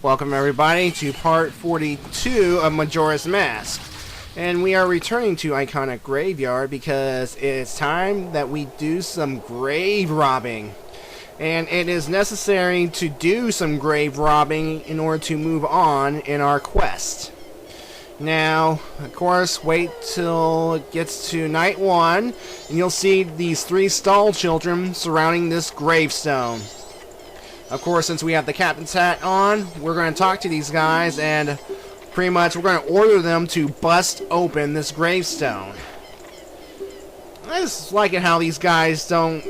Welcome everybody to part 42 of Majora's Mask. And we are returning to Ikana Graveyard because it's time that we do some grave robbing. And it is necessary to do some grave robbing in order to move on in our quest. Now, of course, wait till it gets to night 1 and you'll see these 3 stall children surrounding this gravestone. Of course, since we have the captain's hat on, we're going to talk to these guys and pretty much we're going to order them to bust open this gravestone. I just like it how these guys don't,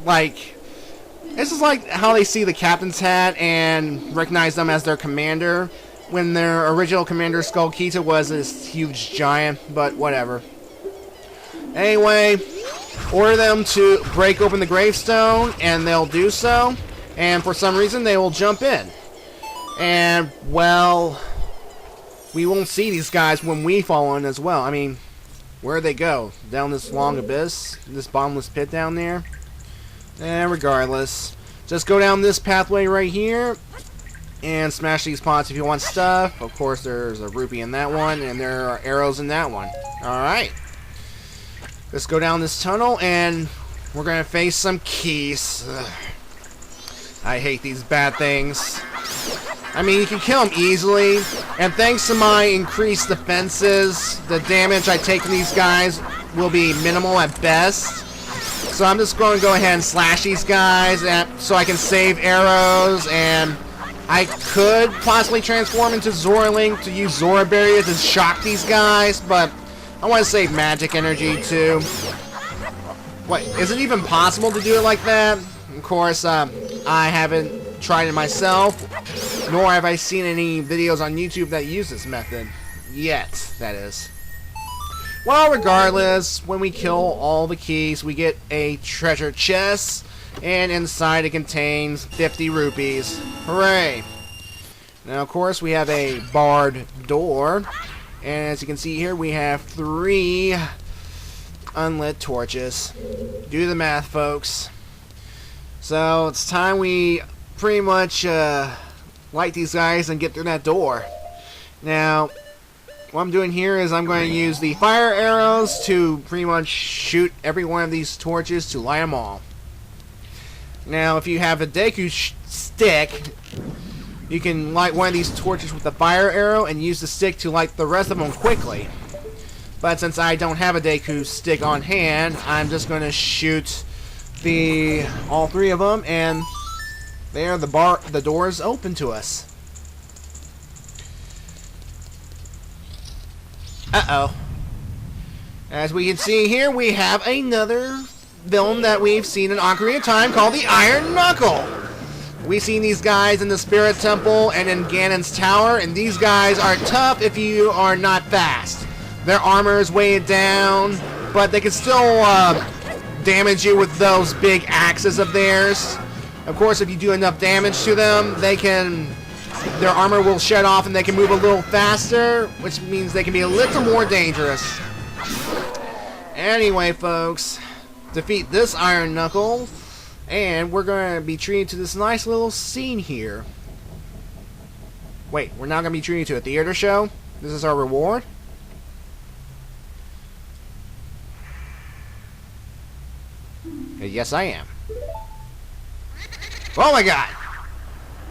this is like how they see the captain's hat and recognize them as their commander when their original commander, Skull Kita, was this huge giant, but whatever. Anyway, order them to break open the gravestone and they'll do so. And for some reason, they will jump in. And, well, we won't see these guys when we fall in as well. I mean, where'd they go? Down this long abyss? This bottomless pit down there? Regardless. Just go down this pathway right here. And smash these pots if you want stuff. Of course, there's a rupee in that one. And there are arrows in that one. Alright. Let's go down this tunnel. And we're going to face some keys. Ugh. I hate these bad things. I mean, you can kill them easily, and thanks to my increased defenses, the damage I take from these guys will be minimal at best. So I'm just going to go ahead and slash these guys so I can save arrows, and I could possibly transform into Zora Link to use Zora Barriers and shock these guys, but I want to save magic energy too. What, is it even possible to do it like that? Of course, I haven't tried it myself, nor have I seen any videos on YouTube that use this method. Yet, that is. Well, regardless, when we kill all the keys, we get a treasure chest, and inside it contains 50 rupees. Hooray! Now, of course, we have a barred door, and as you can see here, we have 3 unlit torches. Do the math, folks. So it's time we pretty much light these guys and get through that door. Now, what I'm doing here is I'm going to use the fire arrows to pretty much shoot every one of these torches to light them all. Now, if you have a Deku stick, you can light one of these torches with the fire arrow and use the stick to light the rest of them quickly. But since I don't have a Deku stick on hand, I'm just going to shoot all 3 of them, and there the door is open to us. Uh-oh. As we can see here, we have another villain that we've seen in Ocarina of Time called the Iron Knuckle. We've seen these guys in the Spirit Temple and in Ganon's Tower, and these guys are tough if you are not fast. Their armor is weighted down, but they can still damage you with those big axes of theirs. Of course, if you do enough damage to them, their armor will shed off and they can move a little faster, which means they can be a little more dangerous. Anyway, folks, defeat this Iron Knuckle, and we're going to be treated to this nice little scene here. Wait, we're not going to be treated to a theater show? This is our reward? Yes, I am. Oh my god!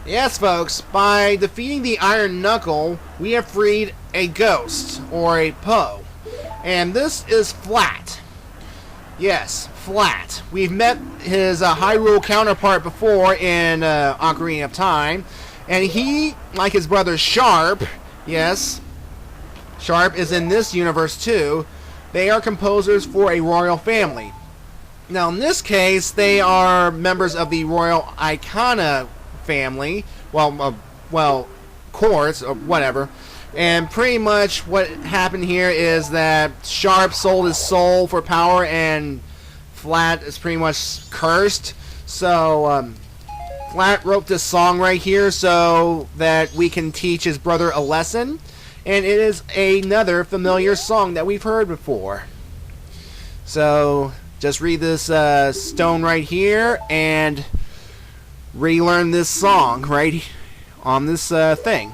Yes, folks, by defeating the Iron Knuckle, we have freed a ghost, or a Poe. And this is Flat. Yes, Flat. We've met his Hyrule counterpart before in Ocarina of Time, and he, like his brother Sharp, yes, Sharp is in this universe too, they are composers for a royal family. Now, in this case, they are members of the royal Ikana family, courts, or whatever. And pretty much what happened here is that Sharp sold his soul for power, and Flat is pretty much cursed. So, Flat wrote this song right here so that we can teach his brother a lesson. And it is another familiar song that we've heard before. So just read this stone right here and relearn this song right on this thing.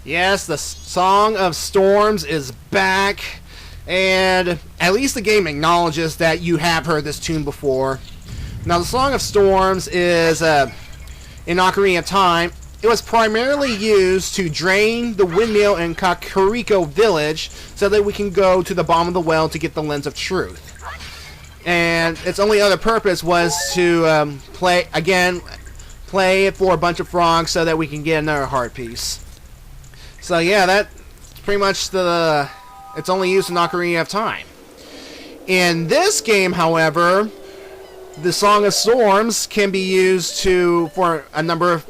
Yes, the Song of Storms is back, and at least the game acknowledges that you have heard this tune before. Now, the Song of Storms is, in Ocarina of Time, it was primarily used to drain the windmill in Kakariko Village so that we can go to the bottom of the well to get the Lens of Truth. And its only other purpose was to play it for a bunch of frogs so that we can get another heart piece. So yeah, that's pretty much it's only used in Ocarina of Time. In this game, however, the Song of Storms can be used for a number of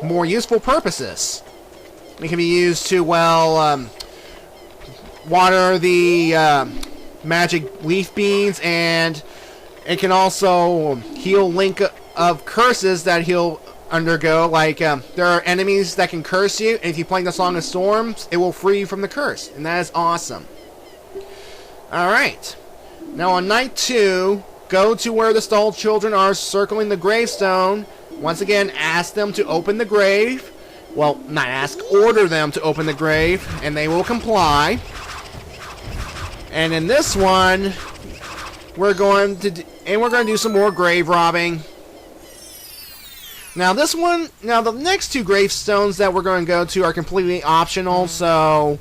more useful purposes. It can be used to, well, water the magic leaf beans, and it can also heal Link of curses that he'll undergo. Like, there are enemies that can curse you, and if you play the Song of Storms, it will free you from the curse, and that is awesome. Alright, now on night 2, go to where the stalled children are circling the gravestone. Once again, ask them to open the grave. Well, not ask, order them to open the grave, and they will comply. And in this one, we're going to do some more grave robbing. Now the next 2 gravestones that we're going to go to are completely optional, so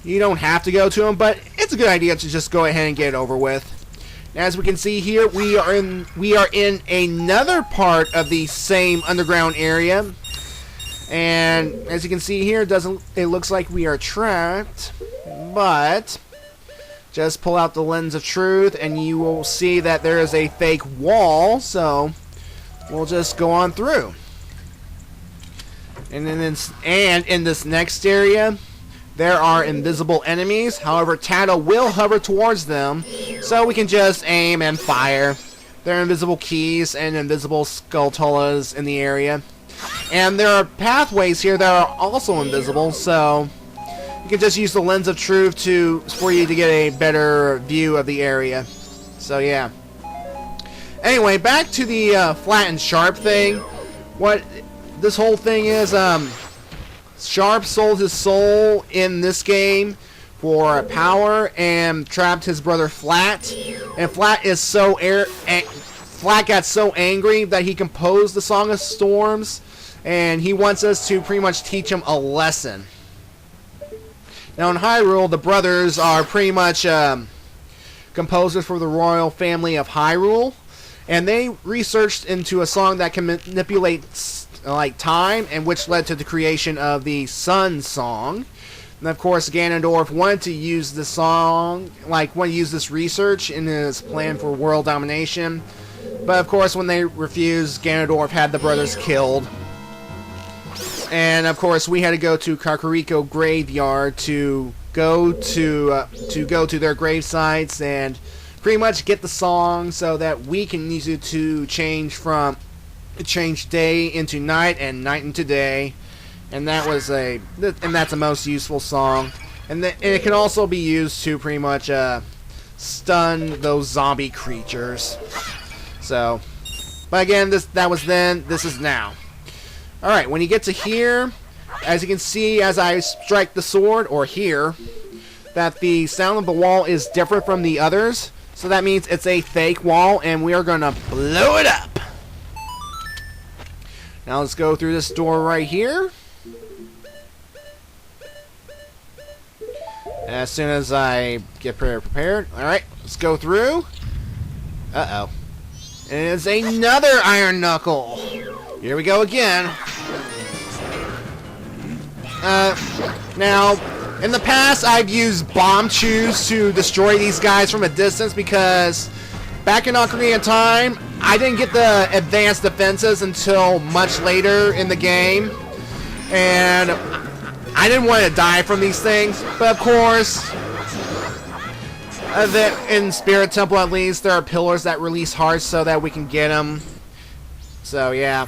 you don't have to go to them, but it's a good idea to just go ahead and get it over with. As we can see here, we are in another part of the same underground area, and as you can see here, it looks like we are trapped, but just pull out the Lens of Truth and you will see that there is a fake wall, so we'll just go on through. And in this next area, there are invisible enemies. However, Tata will hover towards them, so we can just aim and fire. There are invisible keys and invisible skulltulas in the area. And there are pathways here that are also invisible, so you can just use the Lens of Truth for you to get a better view of the area. So yeah. Anyway, back to the flat and Sharp thing. What this whole thing is, Sharp sold his soul in this game for power and trapped his brother Flat. And Flat got so angry that he composed the Song of Storms, and he wants us to pretty much teach him a lesson. Now in Hyrule, the brothers are pretty much composers for the royal family of Hyrule, and they researched into a song that can manipulate like time, and which led to the creation of the Sun Song. And of course, Ganondorf wanted to use this research in his plan for world domination. But of course, when they refused, Ganondorf had the brothers killed. And of course, we had to go to Kakariko Graveyard to go to their grave sites and pretty much get the song so that we can use it to change day into night and night into day. And that's a most useful song. And it can also be used to pretty much stun those zombie creatures. So, but again, that was then, this is now. Alright, when you get to here, as you can see as I strike the sword, or here, that the sound of the wall is different from the others. So that means it's a fake wall, and we are going to blow it up. Now let's go through this door right here. As soon as I get prepared. Alright, let's go through. Uh-oh. And it's another Iron Knuckle. Here we go again. Now, in the past, I've used bomb chews to destroy these guys from a distance because back in Ocarina of Time, I didn't get the advanced defenses until much later in the game. And I didn't want to die from these things, but of course, in Spirit Temple at least, there are pillars that release hearts so that we can get them. So yeah.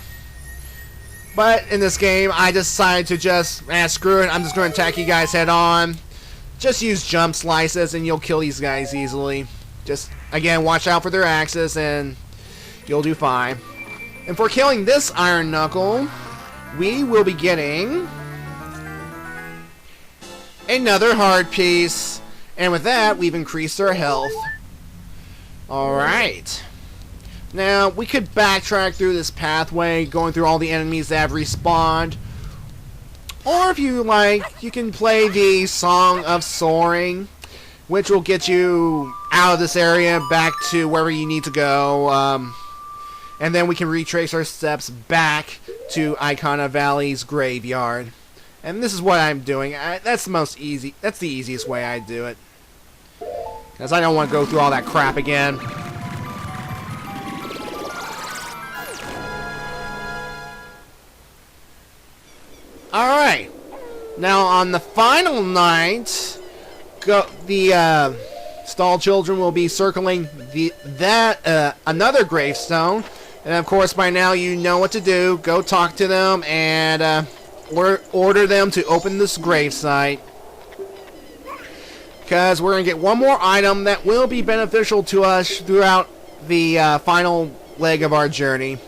But in this game, I decided to just, screw it, I'm just going to attack you guys head on. Just use jump slices and you'll kill these guys easily. Just, again, watch out for their axes and you'll do fine. And for killing this Iron Knuckle, we will be getting another heart piece. And with that, we've increased our health. Alright. Now, we could backtrack through this pathway, going through all the enemies that have respawned. Or if you like, you can play the Song of Soaring, which will get you out of this area, back to wherever you need to go. And then we can retrace our steps back to Ikana Valley's graveyard. And this is what I'm doing. That's the easiest way I do it. Because I don't want to go through all that crap again. Alright. Now on the final night, the stall children will be circling another gravestone. And of course by now you know what to do. Go talk to them and order them to open this gravesite. Because we're going to get one more item that will be beneficial to us throughout the final leg of our journey.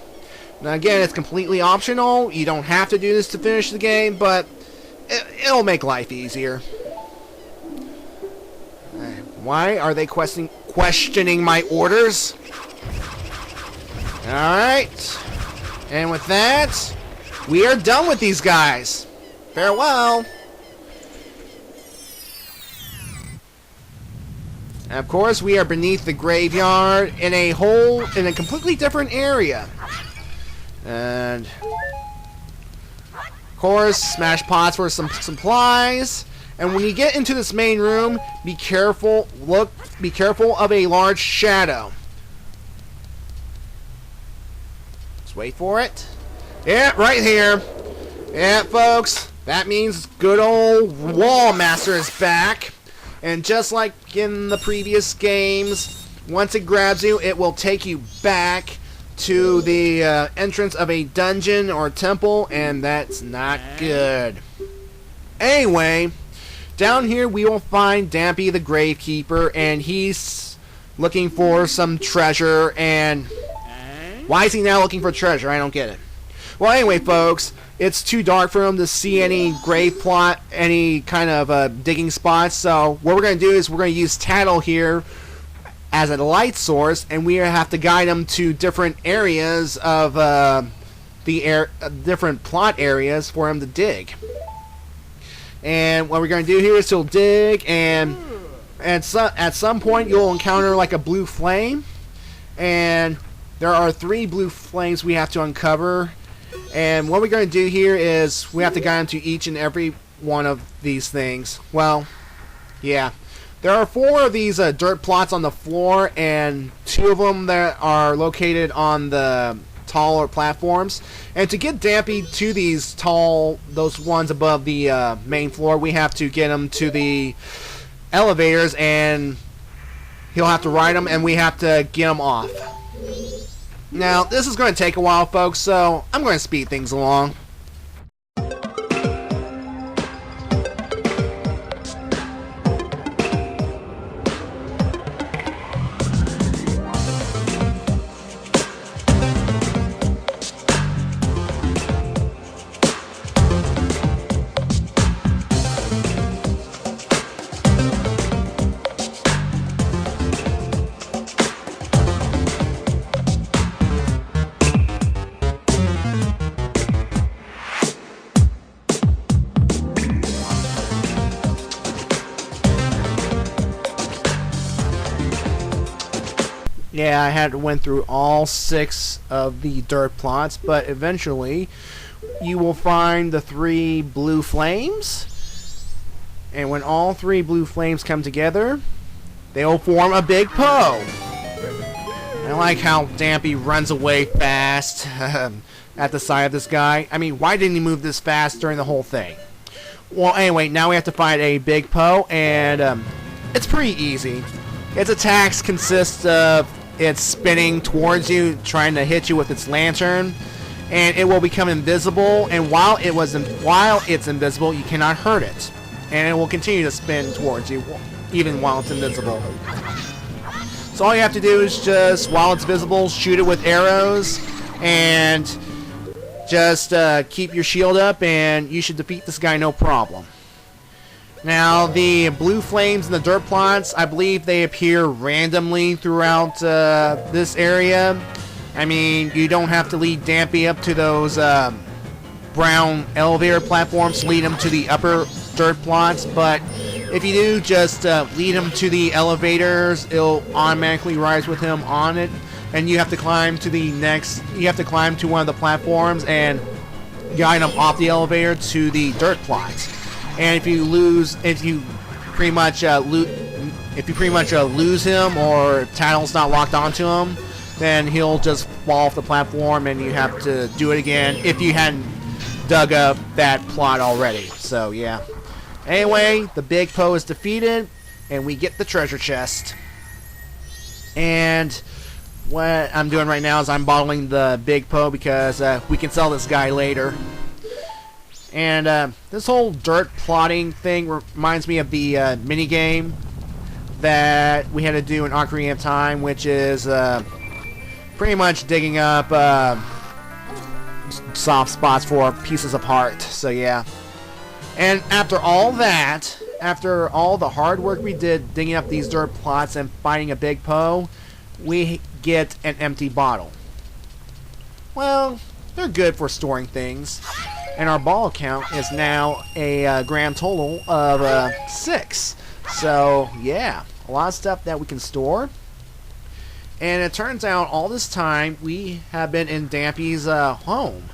Now again, it's completely optional. You don't have to do this to finish the game, but it'll make life easier. Why are they questioning my orders? Alright. And with that, we are done with these guys. Farewell. And of course, we are beneath the graveyard in a completely different area. And of course, smash pots for some supplies. And when you get into this main room, be careful of a large shadow. Just wait for it. Yeah, right here. Yeah, folks, that means good old Wall Master is back. And just like in the previous games, once it grabs you, it will take you back to the entrance of a dungeon or temple, and that's not good. Anyway, down here we will find Dampy the Gravekeeper, and he's looking for some treasure. And why is he now looking for treasure? I don't get it. Well, anyway, folks, it's too dark for him to see any grave plot, any kind of digging spots. So what we're going to do is we're going to use Tattle here as a light source, and we have to guide him to different areas of different plot areas for him to dig. And what we're going to do here is he'll dig, and at some point you'll encounter like a blue flame, and there are 3 blue flames we have to uncover. And what we're going to do here is we have to guide him to each and every one of these things. Well, yeah. There are 4 of these dirt plots on the floor, and 2 of them that are located on the taller platforms. And to get Dampy to those ones above the main floor, we have to get him to the elevators, and he'll have to ride them, and we have to get him off. Now, this is going to take a while, folks, so I'm going to speed things along. Yeah, I went through all 6 of the dirt plots, but eventually you will find the 3 blue flames. And when all 3 blue flames come together, they'll form a big Poe. I like how Dampy runs away fast at the side of this guy. I mean, why didn't he move this fast during the whole thing? Well, anyway, now we have to find a big Poe, and it's pretty easy. Its attacks consist of it spinning towards you, trying to hit you with its lantern, and it will become invisible. And while it's invisible, you cannot hurt it, and it will continue to spin towards you, even while it's invisible. So all you have to do is just, while it's visible, shoot it with arrows, and just keep your shield up, and you should defeat this guy no problem. Now, the blue flames and the dirt plots, I believe they appear randomly throughout this area. I mean, you don't have to lead Dampy up to those brown elevator platforms to lead him to the upper dirt plots, but if you do, just lead him to the elevators. It'll automatically rise with him on it, and you have to climb to the next. You have to climb to one of the platforms and guide him off the elevator to the dirt plots. And if you pretty much lose him, or Tattle's not locked onto him, then he'll just fall off the platform, and you have to do it again if you hadn't dug up that plot already. So yeah. Anyway, the big Poe is defeated, and we get the treasure chest. And what I'm doing right now is I'm bottling the big Poe because we can sell this guy later. And this whole dirt plotting thing reminds me of the minigame that we had to do in Ocarina of Time, which is pretty much digging up soft spots for pieces of heart. So yeah. And after all that, after all the hard work we did digging up these dirt plots and finding a big Poe, we get an empty bottle. Well, they're good for storing things. And our ball count is now a grand total of 6. So, yeah, a lot of stuff that we can store. And it turns out all this time we have been in Dampy's home.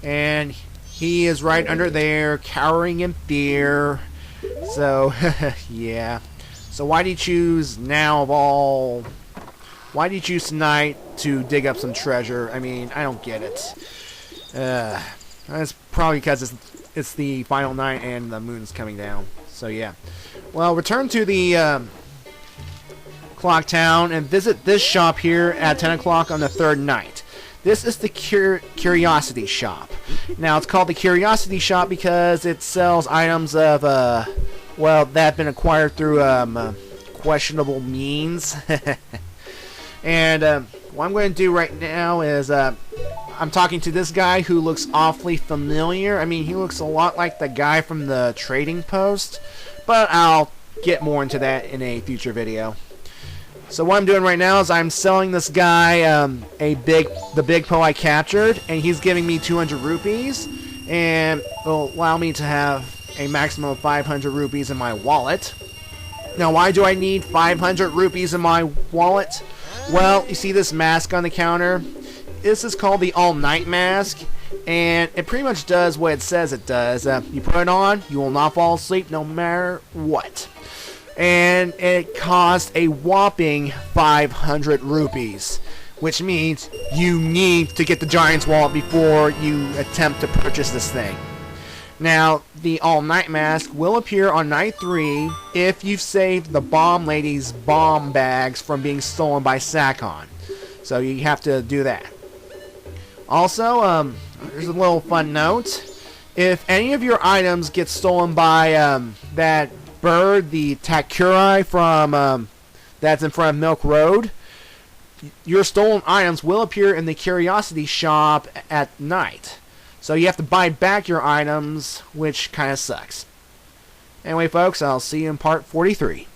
And he is right under there, cowering in fear. So, yeah. So why do you choose now of all... Why do you choose tonight to dig up some treasure? I mean, I don't get it. That's probably because it's the final night and the moon's coming down. So yeah. Well, return to the Clock Town and visit this shop here at 10 o'clock on the third night. This is the Curiosity Shop. Now, it's called the Curiosity Shop because it sells items of, well, that have been acquired through questionable means. And what I'm going to do right now is I'm talking to this guy who looks awfully familiar. I mean, he looks a lot like the guy from the trading post, but I'll get more into that in a future video. So what I'm doing right now is I'm selling this guy the big Poe I captured, and he's giving me 200 rupees, and will allow me to have a maximum of 500 rupees in my wallet. Now, why do I need 500 rupees in my wallet? Well, you see this mask on the counter? This is called the all-night mask, and it pretty much does what it says it does. You put it on, you will not fall asleep no matter what. And it cost a whopping 500 rupees, which means you need to get the Giant's Wallet before you attempt to purchase this thing. Now, the all-night mask will appear on night 3 if you've saved the Bomb Lady's bomb bags from being stolen by Sakon. So you have to do that. Also, there's a little fun note. If any of your items get stolen by that bird, the Takuri from that's in front of Milk Road, your stolen items will appear in the Curiosity Shop at night. So you have to buy back your items, which kind of sucks. Anyway, folks, I'll see you in part 43.